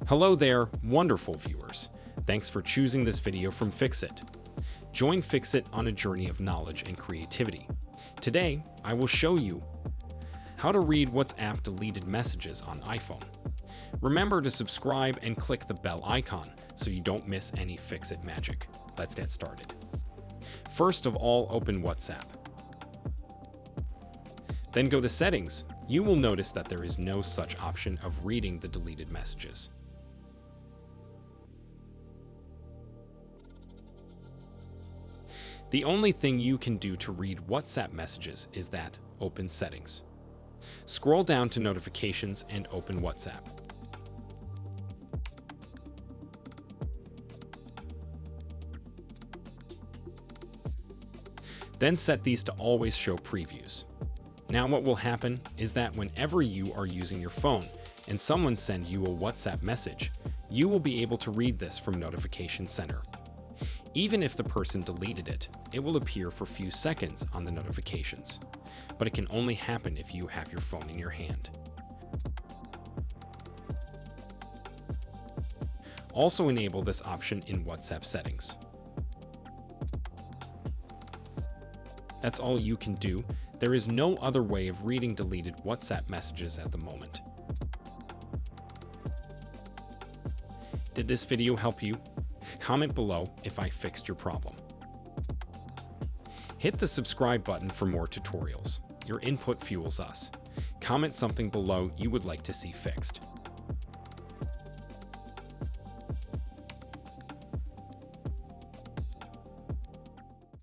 Hello there, wonderful viewers. Thanks for choosing this video from Fixit. Join Fixit on a journey of knowledge and creativity. Today, I will show you how to read WhatsApp deleted messages on iPhone. Remember to subscribe and click the bell icon so you don't miss any Fixit magic. Let's get started. First of all, open WhatsApp. Then go to Settings. You will notice that there is no such option of reading the deleted messages. The only thing you can do to read WhatsApp messages is that open Settings. Scroll down to Notifications and open WhatsApp. Then set these to always show previews. Now what will happen is that whenever you are using your phone and someone sends you a WhatsApp message, you will be able to read this from Notification Center. Even if the person deleted it, it will appear for a few seconds on the notifications, but it can only happen if you have your phone in your hand. Also enable this option in WhatsApp settings. That's all you can do. There is no other way of reading deleted WhatsApp messages at the moment. Did this video help you? Comment below if I fixed your problem. Hit the subscribe button for more tutorials. Your input fuels us. Comment something below you would like to see fixed.